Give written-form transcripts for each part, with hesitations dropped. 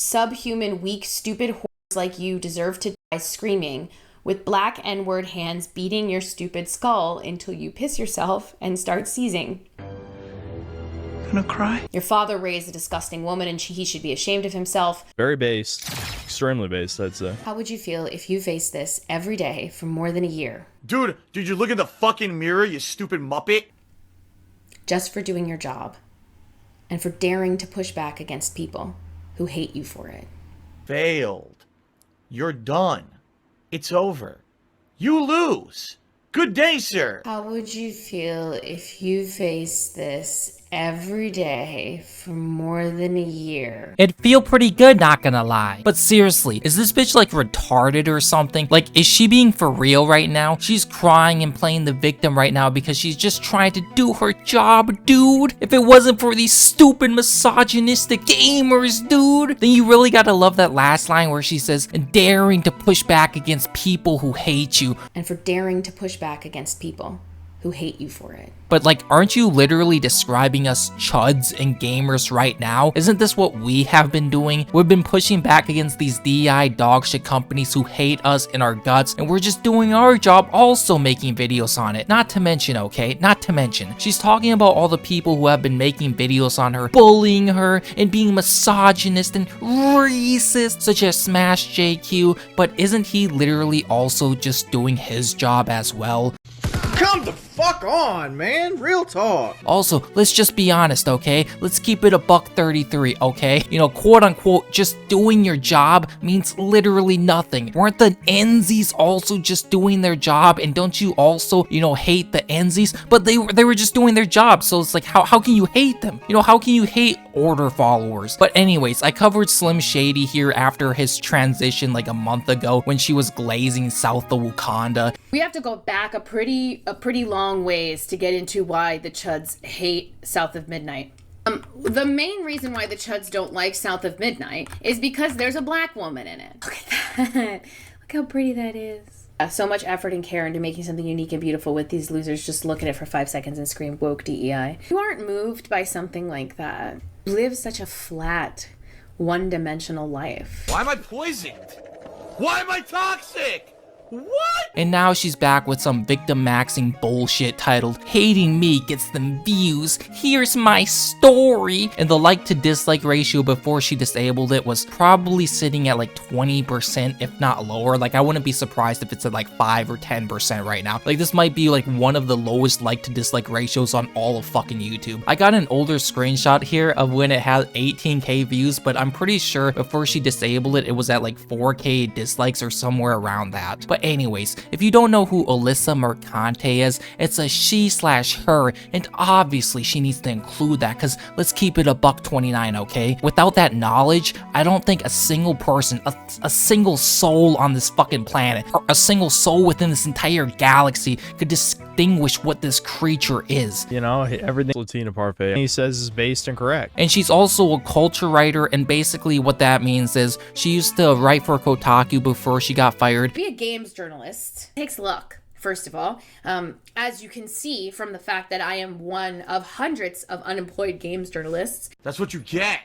Subhuman, weak, stupid whores like you deserve to die screaming, with black N-word hands beating your stupid skull until you piss yourself and start seizing. Gonna cry? Your father raised a disgusting woman and he should be ashamed of himself. Very based. Extremely based, I'd say. How would you feel if you faced this every day for more than a year? Dude, did you look in the fucking mirror, you stupid muppet? Just for doing your job. And for daring to push back against people who hate you for it. Failed. You're done. It's over. You lose. Good day, sir. How would you feel if you faced this every day for more than a year? It'd feel pretty good, not gonna lie. But seriously, is this bitch like retarded or something? Like, is she being for real right now? She's crying and playing the victim right now because she's just trying to do her job, dude. If it wasn't for these stupid misogynistic gamers, dude, then you really gotta love that last line where she says, daring to push back against people who hate you. And for daring to push back against people who hate you for it. But like, aren't you literally describing us chuds and gamers right now? Isn't this what we have been doing? We've been pushing back against these DI dogshit companies who hate us in our guts, and we're just doing our job also making videos on it. Not to mention, okay, not to mention, she's talking about all the people who have been making videos on her, bullying her, and being misogynist and racist, such as smashjt, but isn't he literally also just doing his job as well? Come the fuck on, man. Real talk. Also, let's just be honest, okay? Let's keep it a $1.33, okay? You know, quote unquote, just doing your job means literally nothing. Weren't the Enzies also just doing their job? And don't you also, you know, hate the Enzies? But they were just doing their job. So it's like, how can you hate them? You know, how can you hate Order followers? But anyways, I covered Slim Shady here after his transition like a month ago when she was glazing south of Wakanda. We have to go back a pretty long ways to get into why the Chuds hate South of Midnight. The main reason why the Chuds don't like South of Midnight is because there's a black woman in it. Look at that. Look how pretty that is. So much effort and care into making something unique and beautiful with these losers just look at it for 5 seconds and scream woke DEI. You aren't moved by something like that. You live such a flat, one-dimensional life. Why am I poisoned? Why am I toxic? What? And now she's back with some victim maxing bullshit titled "Hating Me Gets Them Views. Here's my story." And the like to dislike ratio before she disabled it was probably sitting at like 20%, if not lower. Like, I wouldn't be surprised if it's at like 5 or 10% right now. Like, this might be like one of the lowest like to dislike ratios on all of fucking YouTube. I got an older screenshot here of when it had 18k views, but I'm pretty sure before she disabled it, it was at like 4k dislikes or somewhere around that. But anyways, if you don't know who Alyssa Mercante is, it's a she/her, and obviously she needs to include that, because let's keep it a $1.29, okay? Without that knowledge, I don't think a single person, a single soul on this fucking planet, or a single soul within this entire galaxy could distinguish what this creature is. You know, everything latinaparfait he says is based and correct. And she's also a culture writer, and basically what that means is she used to write for Kotaku before she got fired. Be a games journalist takes luck, first of all. As you can see from the fact that I am one of hundreds of unemployed games journalists. That's what you get.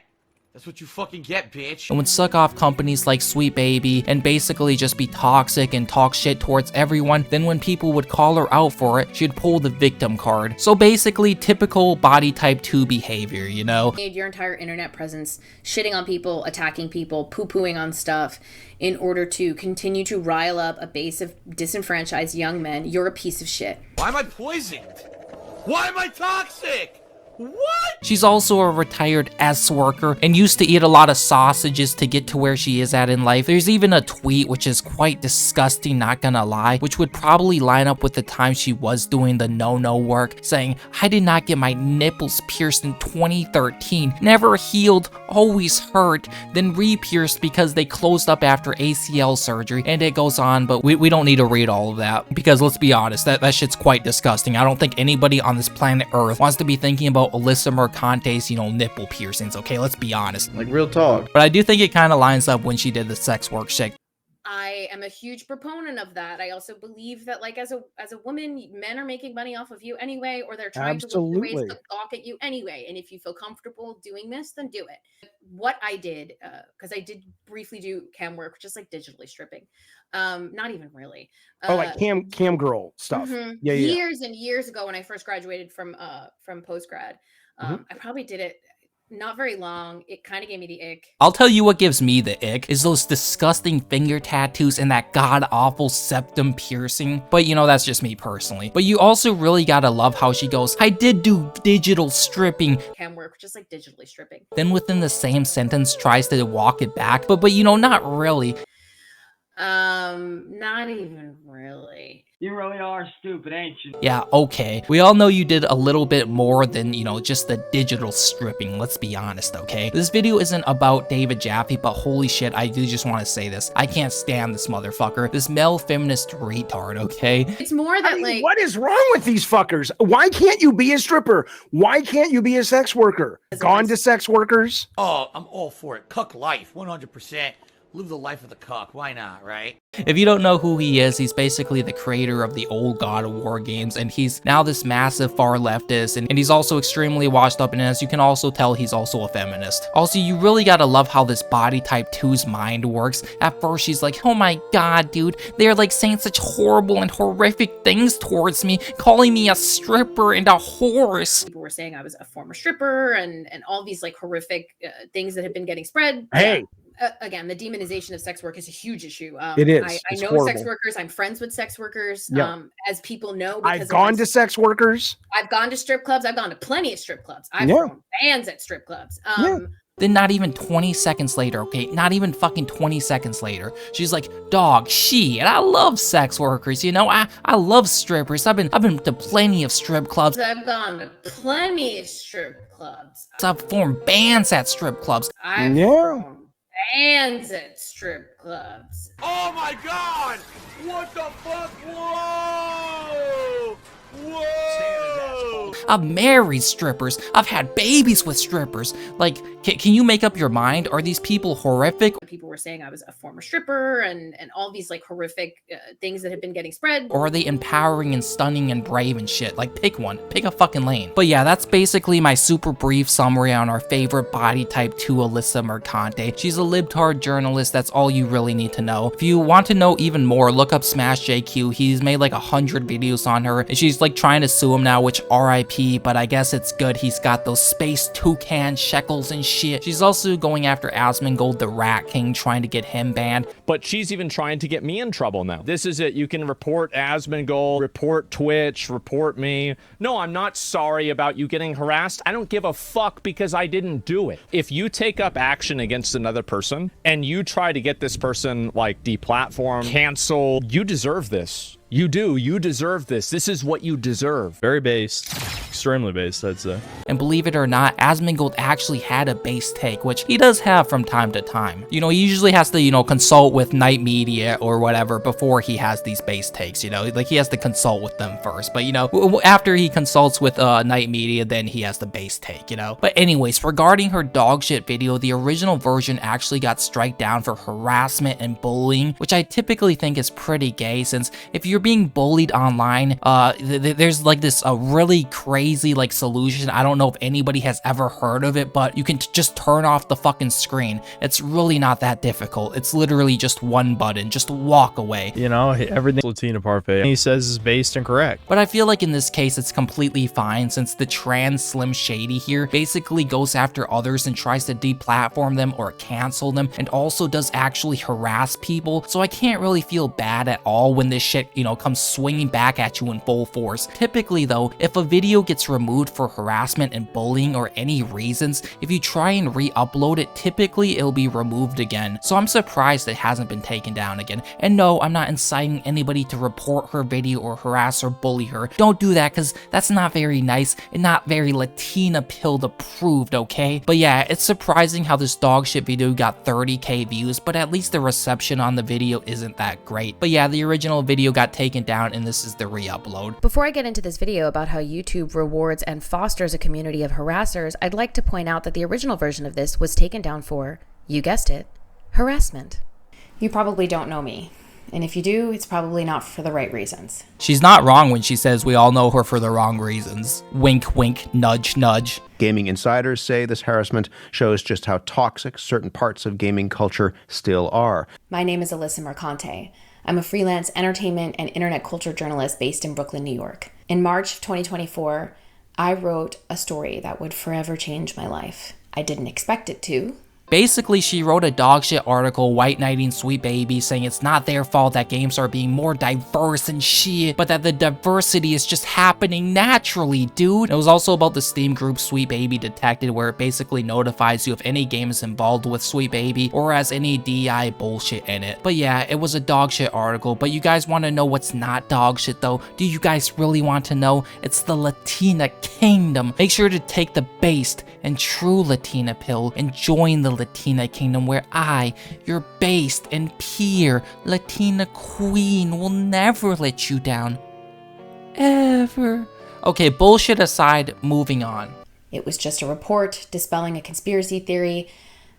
That's what you fucking get, bitch. And would suck off companies like Sweet Baby and basically just be toxic and talk shit towards everyone. Then when people would call her out for it, she'd pull the victim card. So basically typical body type 2 behavior, you know? Your entire internet presence, shitting on people, attacking people, poo-pooing on stuff in order to continue to rile up a base of disenfranchised young men. You're a piece of shit. Why am I poisoned? Why am I toxic? What? She's also a retired S-worker and used to eat a lot of sausages to get to where she is at in life. There's even a tweet which is quite disgusting, not gonna lie, which would probably line up with the time she was doing the no-no work, saying, "I did not get my nipples pierced in 2013, never healed, always hurt, then re-pierced because they closed up after ACL surgery," and it goes on, but we don't need to read all of that, because let's be honest, that shit's quite disgusting. I don't think anybody on this planet Earth wants to be thinking about Alyssa Mercante's, you know, nipple piercings, okay? Let's be honest. Like, real talk. But I do think it kind of lines up when she did the sex work shit. I I am a huge proponent of that. I also believe that, like, as a woman, men are making money off of you anyway, or they're trying to look for ways Absolutely. to gawk at you anyway. And if you feel comfortable doing this, then do it. What I did, because I did briefly do cam work, just like digitally stripping. Not even really. Oh, like cam girl stuff. Yeah. Years and years ago when I first graduated from post grad, I probably did it not very long. It kind of gave me the ick. I'll tell you what gives me the ick is those disgusting finger tattoos and that god-awful septum piercing. But you know, that's just me personally. But you also really gotta love how she goes, I did do digital stripping. Cam work, just like digitally stripping. Then within the same sentence tries to walk it back, but you know, not really. Not even really. You really are stupid, ain't you? Yeah, okay. We all know you did a little bit more than, you know, just the digital stripping, let's be honest, okay? This video isn't about David Jaffe, but holy shit, I do just want to say this. I can't stand this motherfucker. This male feminist retard, okay? It's more that, like... What is wrong with these fuckers? Why can't you be a stripper? Why can't you be a sex worker? Gone to sex workers? Oh, I'm all for it. Cuck life, 100%. Live the life of the cuck. Why not, right? If you don't know who he is, he's basically the creator of the old God of War games, and he's now this massive far leftist, and he's also extremely washed up, and as you can also tell, he's also a feminist. Also, you really gotta love how this body type 2's mind works. At first, she's like, oh my god, dude, they're like saying such horrible and horrific things towards me, calling me a stripper and a horse. People were saying I was a former stripper, and all these like horrific things that have been getting spread. Hey! Again, the demonization of sex work is a huge issue. It is. I It's know horrible. sex workers. I'm friends with sex workers. Yeah. As people know, I've gone to sex workers. I've gone to strip clubs. I've gone to plenty of strip clubs. I've Yeah. thrown bands at strip clubs. Then not even 20 seconds later, okay, not even fucking 20 seconds later, she's like, dog, shit, I love sex workers, you know, I love strippers. I've been to plenty of strip clubs. I've gone to plenty of strip clubs. I've formed bands at strip clubs. I've thrown bands at strip clubs. Oh my god! What the fuck? Whoa! Whoa! I've married strippers. I've had babies with strippers. Like, can you make up your mind? Are these people horrific? People were saying I was a former stripper, and all these like horrific things that have been getting spread. Or are they empowering and stunning and brave and shit? Like, pick one. Pick a fucking lane. But yeah, that's basically my super brief summary on our favorite body type 2, Alyssa Mercante. She's a libtard journalist. That's all you really need to know. If you want to know even more, look up smashjt. He's made like 100 videos on her, and she's like trying to sue him now, which RIP, but I guess it's good. He's got those space toucan shekels and shit. She's also going after Asmongold, the Rat King, trying to get him banned. But she's even trying to get me in trouble now. This is it. You can report Asmongold, report Twitch, report me. No, I'm not sorry about you getting harassed. I don't give a fuck because I didn't do it. If you take up action against another person and you try to get this person like deplatformed, canceled, you deserve this. You do. You deserve this. This is what you deserve. Very based. Extremely based, I'd say. And believe it or not, Asmongold actually had a base take, which he does have from time to time. You know, he usually has to, you know, consult with Night Media or whatever before he has these base takes, you know? Like, he has to consult with them first. But, you know, after he consults with Night Media, then he has the base take, you know? But anyways, regarding her dogshit video, the original version actually got striked down for harassment and bullying, which I typically think is pretty gay, since if you're being bullied online, there's like this really crazy like solution. I don't know if anybody has ever heard of it, but you can just turn off the fucking screen. It's really not that difficult. It's literally just one button. Just walk away. You know, everything latinaparfait he says is based and correct. But I feel like in this case, it's completely fine, since the trans Slim Shady here basically goes after others and tries to deplatform them or cancel them, and also does actually harass people. So I can't really feel bad at all when this shit, you know, comes swinging back at you in full force. Typically though, if a video gets removed for harassment and bullying or any reasons, if you try and re-upload it, typically it'll be removed again. So I'm surprised it hasn't been taken down again. And no, I'm not inciting anybody to report her video or harass or bully her. Don't do that, because that's not very nice and not very Latina pilled approved, okay? But yeah, it's surprising how this dogshit video got 30k views, but at least the reception on the video isn't that great. But yeah, the original video got taken down, and this is the re-upload. Before I get into this video about how YouTube rewards and fosters a community of harassers, I'd like to point out that the original version of this was taken down for, you guessed it, harassment. You probably don't know me. And if you do, it's probably not for the right reasons. She's not wrong when she says we all know her for the wrong reasons. Wink, wink, nudge, nudge. Gaming insiders say this harassment shows just how toxic certain parts of gaming culture still are. My name is Alyssa Mercante. I'm a freelance entertainment and internet culture journalist based in Brooklyn, New York. In March of 2024, I wrote a story that would forever change my life. I didn't expect it to. Basically, she wrote a dogshit article white knighting Sweet Baby, saying it's not their fault that games are being more diverse and shit, but that the diversity is just happening naturally, dude. It was also about the Steam group Sweet Baby Detected, where it basically notifies you if any game is involved with Sweet Baby or has any DI bullshit in it. But yeah, it was a dogshit article, but you guys want to know what's not dogshit though? Do you guys really want to know? It's the Latina Kingdom. Make sure to take the based and true Latina pill and join the Latina Kingdom, where I, your based and pure Latina queen, will never let you down. Ever. Okay, bullshit aside, moving on. It was just a report dispelling a conspiracy theory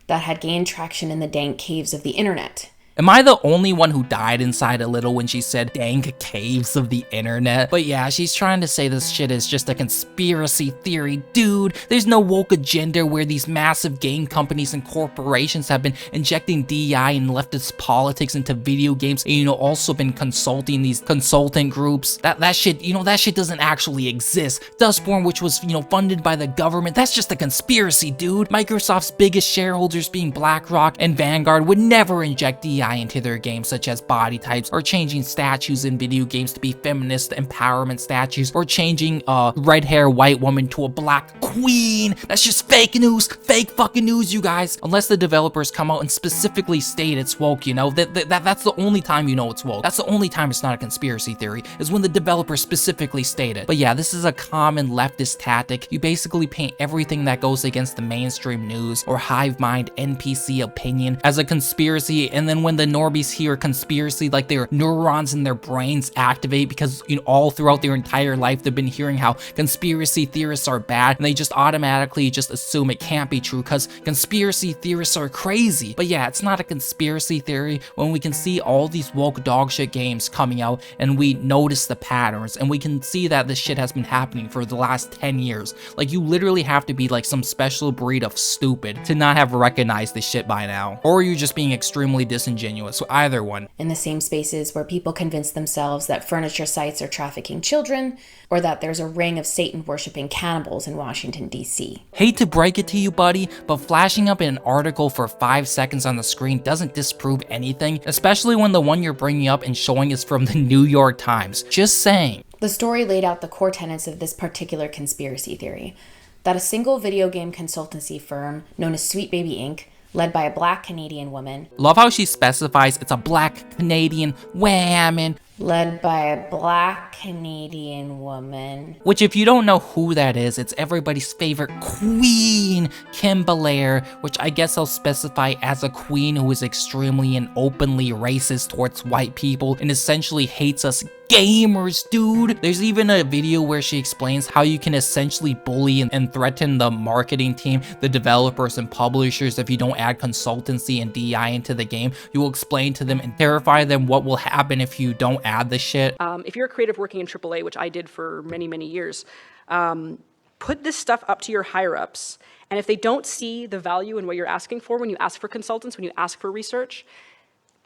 that had gained traction in the dank caves of the internet. Am I the only one who died inside a little when she said dank caves of the internet? But yeah, she's trying to say this shit is just a conspiracy theory, dude. There's no woke agenda where these massive game companies and corporations have been injecting DEI and leftist politics into video games, and also been consulting these consultant groups. That shit, that shit doesn't actually exist. Dustborn, which was, funded by the government, that's just a conspiracy, dude. Microsoft's biggest shareholders being BlackRock and Vanguard would never inject DEI into their games, such as body types, or changing statues in video games to be feminist empowerment statues, or changing a red hair white woman to a black queen. That's just fake news, fake fucking news, you guys. Unless the developers come out and specifically state it's woke, that's the only time it's woke. That's the only time it's not a conspiracy theory, is when the developers specifically state it. But yeah, this is a common leftist tactic. You basically paint everything that goes against the mainstream news or hive mind NPC opinion as a conspiracy, and then when the normies hear conspiracy, like their neurons in their brains activate, because all throughout their entire life they've been hearing how conspiracy theorists are bad, and they just automatically just assume it can't be true because conspiracy theorists are crazy. But yeah, it's not a conspiracy theory when we can see all these woke dogshit games coming out and we notice the patterns, and we can see that this shit has been happening for the last 10 years. Like, you literally have to be like some special breed of stupid to not have recognized this shit by now, or you're just being extremely disingenuous. So either one. In the same spaces where people convince themselves that furniture sites are trafficking children, or that there's a ring of Satan-worshipping cannibals in Washington, D.C. Hate to break it to you, buddy, but flashing up an article for 5 seconds on the screen doesn't disprove anything, especially when the one you're bringing up and showing is from the New York Times. Just saying. The story laid out the core tenets of this particular conspiracy theory: that a single video game consultancy firm known as Sweet Baby Inc., led by a black Canadian woman. Love how she specifies it's a black Canadian woman. Led by a black Canadian woman. Which, if you don't know who that is, it's everybody's favorite queen, Kim BELAIR, which I guess I'll specify as a queen who is extremely and openly racist towards white people and essentially hates us gamers, dude. There's even a video where she explains how you can essentially bully and threaten the marketing team, the developers and publishers if you don't add consultancy and DEI into the game. You will explain to them and terrify them what will happen if you don't add this shit. If you're a creative working in AAA, which I did for many, many years, put this stuff up to your higher ups. And if they don't see the value in what you're asking for when you ask for consultants, when you ask for research,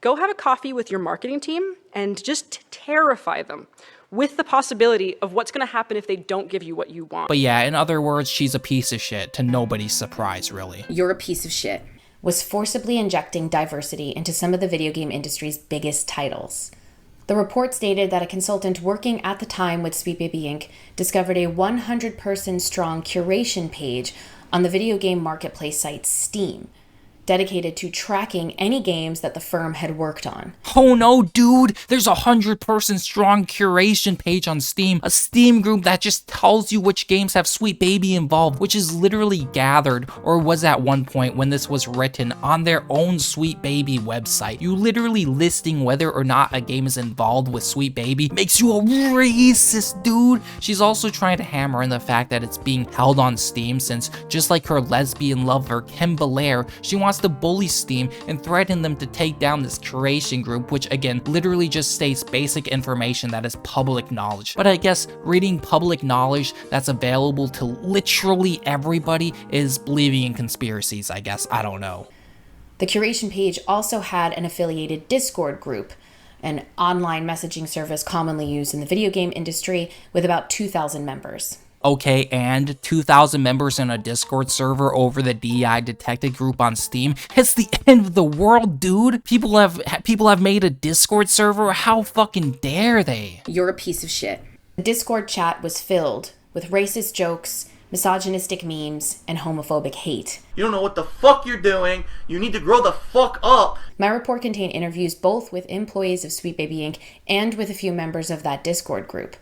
go have a coffee with your marketing team and just terrify them with the possibility of what's going to happen if they don't give you what you want. But yeah, in other words, she's a piece of shit, to nobody's surprise, really. You're a piece of shit. Was forcibly injecting diversity into some of the video game industry's biggest titles. The report stated that a consultant working at the time with Sweet Baby Inc. discovered a 100-person strong curation page on the video game marketplace site Steam, dedicated to tracking any games that the firm had worked on. Oh no, dude! There's a 100-person strong curation page on Steam, a Steam group that just tells you which games have Sweet Baby involved, which is literally gathered, or was at one point when this was written, on their own Sweet Baby website. You literally listing whether or not a game is involved with Sweet Baby makes you a racist, dude! She's also trying to hammer in the fact that it's being held on Steam, since just like her lesbian lover, Kim BELAIR, she wants wants to bully Steam and threaten them to take down this curation group, which again literally just states basic information that is public knowledge. But I guess reading public knowledge that's available to literally everybody is believing in conspiracies, I guess. I don't know. The curation page also had an affiliated Discord group, an online messaging service commonly used in the video game industry with about 2,000 members. Okay, and 2,000 members in a Discord server over the DI detected group on Steam? It's the end of the world, dude! People have made a Discord server? How fucking dare they? You're a piece of shit. The Discord chat was filled with racist jokes, misogynistic memes, and homophobic hate. You don't know what the fuck you're doing. You need to grow the fuck up. My report contained interviews both with employees of Sweet Baby Inc. and with a few members of that Discord group.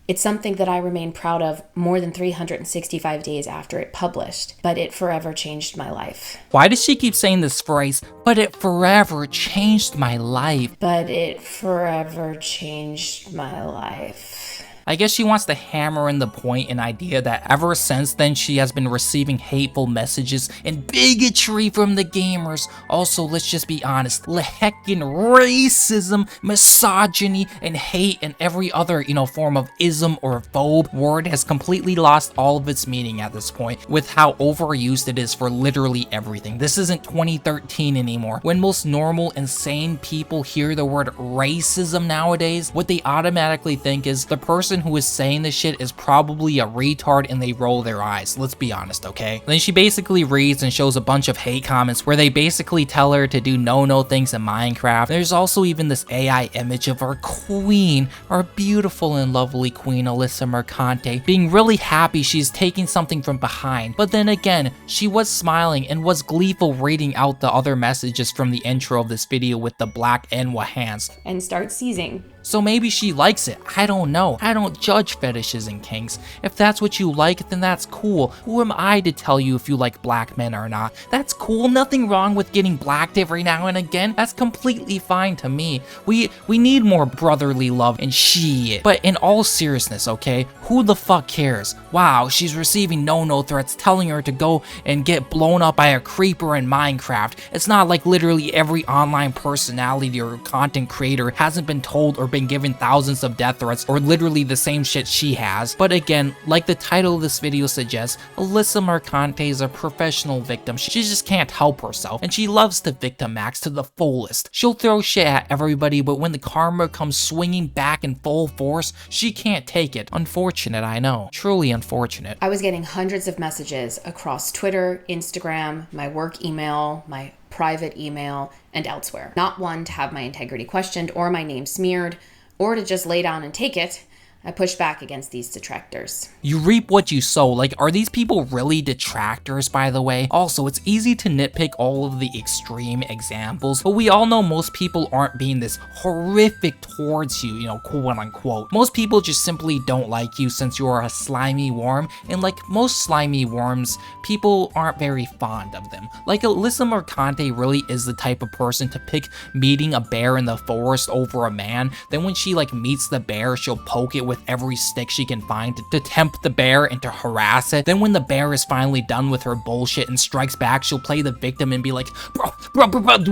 It's something that I remain proud of more than 365 days after it published, but it forever changed my life. Why does she keep saying this phrase, but it forever changed my life? But it forever changed my life. I guess she wants to hammer in the point and idea that ever since then she has been receiving hateful messages and bigotry from the gamers. Also, let's just be honest, heckin' racism, misogyny, and hate and every other, form of ism or phobe word has completely lost all of its meaning at this point with how overused it is for literally everything. This isn't 2013 anymore. When most normal and sane people hear the word racism nowadays, what they automatically think is the person who is saying this shit is probably a retard and they roll their eyes. Let's be honest, okay? Then she basically reads and shows a bunch of hate comments where they basically tell her to do no things in Minecraft. There's also even this AI image of our queen, our beautiful and lovely queen Alyssa Mercante, being really happy she's taking something from behind. But then again, she was smiling and was gleeful reading out the other messages from the intro of this video with the black Enwa hands. And start seizing. So maybe she likes it. I don't know. I don't judge fetishes and kinks. If that's what you like, then that's cool. Who am I to tell you if you like black men or not? That's cool. Nothing wrong with getting blacked every now and again. That's completely fine to me. We need more brotherly love and shit. But in all seriousness, okay? Who the fuck cares? Wow, she's receiving no threats telling her to go and get blown up by a creeper in Minecraft. It's not like literally every online personality or content creator hasn't been told or been given thousands of death threats or literally the same shit she has. But again, like the title of this video suggests, Alyssa Mercante is a professional victim. She just can't help herself, and she loves to victim max to the fullest. She'll throw shit at everybody, but when the karma comes swinging back in full force, she can't take it. Unfortunate, I know. Truly unfortunate. I was getting hundreds of messages across Twitter, Instagram, my work email, my private email, and elsewhere. Not one to have my integrity questioned or my name smeared, or to just lay down and take it. I push back against these detractors. You reap what you sow. Like, are these people really detractors, by the way? Also, it's easy to nitpick all of the extreme examples, but we all know most people aren't being this horrific towards you, quote unquote. Most people just simply don't like you since you are a slimy worm, and like most slimy worms, people aren't very fond of them. Like, Alyssa Mercante really is the type of person to pick meeting a bear in the forest over a man. Then when she meets the bear, she'll poke it with every stick she can find to tempt the bear and to harass it. Then when the bear is finally done with her bullshit and strikes back, she'll play the victim and be like, bro,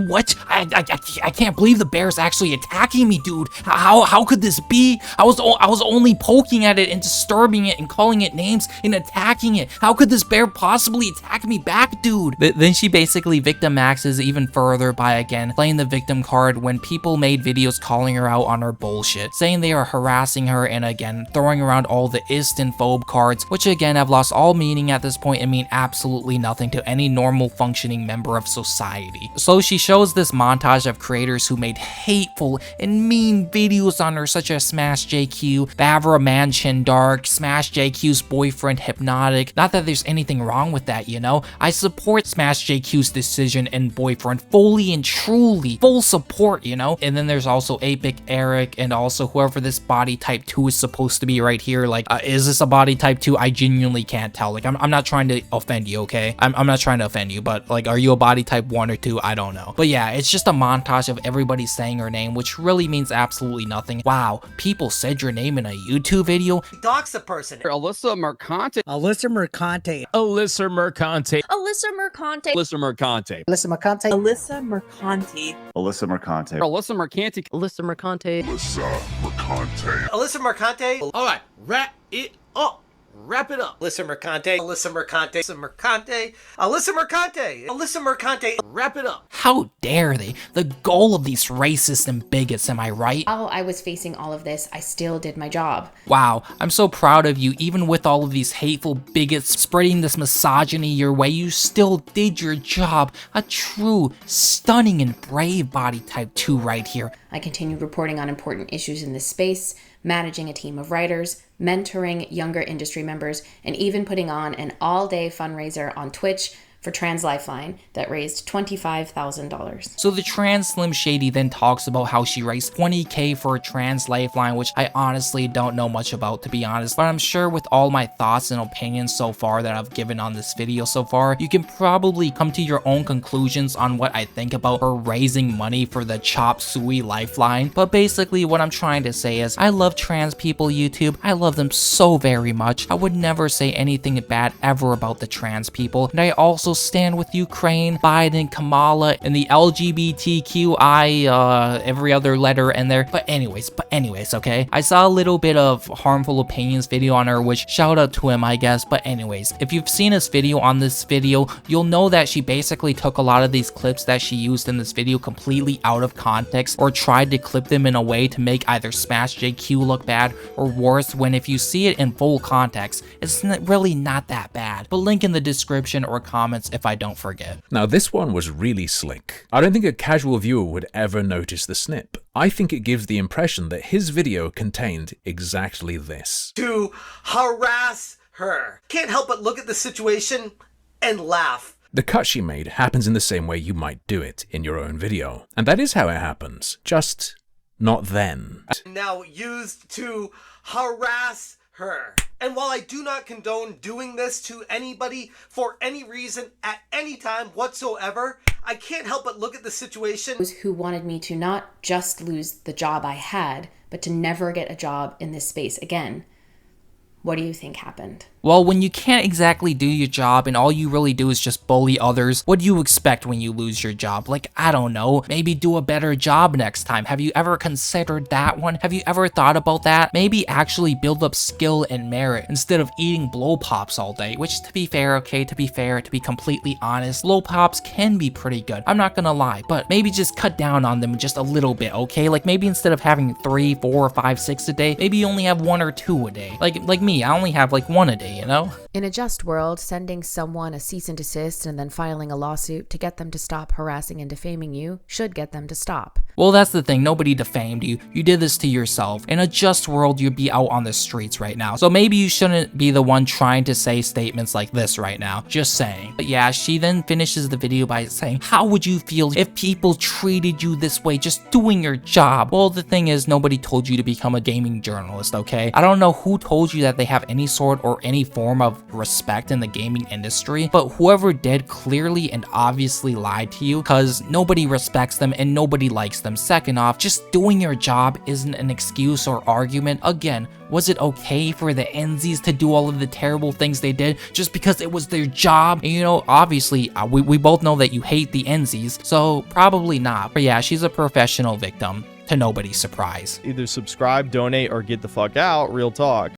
what? I can't believe the bear's actually attacking me, dude. How could this be? I was only poking at it and disturbing it and calling it names and attacking it. How could this bear possibly attack me back, dude? Then she basically victim maxes even further by again playing the victim card when people made videos calling her out on her bullshit, saying they are harassing her, and again throwing around all the ist and phobe cards, which again have lost all meaning at this point and mean absolutely nothing to any normal functioning member of society. So she shows this montage of creators who made hateful and mean videos on her, such as smashjt, Bavra Mansion Dark, smashjt's boyfriend Hypnotic. Not that there's anything wrong with that, I support smashjt's decision and boyfriend fully and truly, full support, And then there's also Apic Eric and also whoever this body type 2 is supposed to be right here. Like, is this a body type 2? I genuinely can't tell. Like, I'm not trying to offend you, okay? I'm not trying to offend you, but like, are you a body type 1 or 2? I don't know. But yeah, it's just a montage of everybody saying her name, which really means absolutely nothing. Wow, people said your name in a YouTube video? Dox a person. Alyssa Mercante. Alyssa Mercante. Alyssa Mercante. Alyssa Mercante. Alyssa Mercante. Alyssa Mercante. Alyssa Mercante. Alyssa Mercante. Alyssa Mercante. Alyssa Mercante. Alyssa Mercante. Alyssa Mercante. All right, wrap it up. Wrap it up. Alyssa Mercante. Alyssa Mercante. Alyssa Mercante. Alyssa Mercante. Alyssa Mercante. Wrap it up. How dare they? The goal of these racists and bigots, am I right? While I was facing all of this, I still did my job. Wow, I'm so proud of you. Even with all of these hateful bigots spreading this misogyny your way, you still did your job. A true, stunning, and brave body type 2 right here. I continued reporting on important issues in this space, managing a team of writers, mentoring younger industry members, and even putting on an all-day fundraiser on Twitch for Trans Lifeline that raised $25,000. So the trans Slim Shady then talks about how she raised $20K for a Trans Lifeline, which I honestly don't know much about, to be honest, but I'm sure with all my thoughts and opinions so far that I've given on this video so far, you can probably come to your own conclusions on what I think about her raising money for the Chop Suey Lifeline. But basically what I'm trying to say is, I love trans people, YouTube. I love them so very much. I would never say anything bad ever about the trans people, and I also stand with Ukraine, Biden, Kamala, and the LGBTQI, every other letter in there. But anyways, okay? I saw a little bit of harmful opinions video on her, which shout out to him, I guess. But anyways, if you've seen this video on this video, you'll know that she basically took a lot of these clips that she used in this video completely out of context, or tried to clip them in a way to make either smashjt look bad, or worse, when if you see it in full context, it's really not that bad. But link in the description or comments if I don't forget. Now this one was really slick. I don't think a casual viewer would ever notice the snip. I think it gives the impression that his video contained exactly this. To harass her. Can't help but look at the situation and laugh. The cut she made happens in the same way you might do it in your own video. And that is how it happens, just not then. Now used to harass her. And while I do not condone doing this to anybody for any reason at any time whatsoever, I can't help but look at the situation. Those who wanted me to not just lose the job I had, but to never get a job in this space again. What do you think happened? Well, when you can't exactly do your job and all you really do is just bully others, what do you expect when you lose your job? Like, I don't know, maybe do a better job next time. Have you ever considered that one? Have you ever thought about that? Maybe actually build up skill and merit instead of eating blow pops all day, which to be fair, okay, to be completely honest, blow pops can be pretty good. I'm not gonna lie, but maybe just cut down on them just a little bit, okay? Like maybe instead of having 3, 4, 5, 6 a day, maybe you only have 1 or 2 a day. Like me, I only have like 1 a day. You know? In a just world, sending someone a cease and desist and then filing a lawsuit to get them to stop harassing and defaming you should get them to stop. Well, that's the thing. Nobody defamed you. You did this to yourself. In a just world, you'd be out on the streets right now. So maybe you shouldn't be the one trying to say statements like this right now. Just saying. But yeah, she then finishes the video by saying, how would you feel if people treated you this way just doing your job? Well, the thing is, nobody told you to become a gaming journalist, okay? I don't know who told you that they have any sort or any form of respect in the gaming industry, but whoever did clearly and obviously lied to you, because nobody respects them and nobody likes them. Second off, just doing your job isn't an excuse or argument. Again, was it okay for the Enzies to do all of the terrible things they did just because it was their job? And, you know, obviously, we both know that you hate the Enzies, so probably not. But yeah, she's a professional victim, to nobody's surprise. Either subscribe, donate, or get the fuck out. Real talk.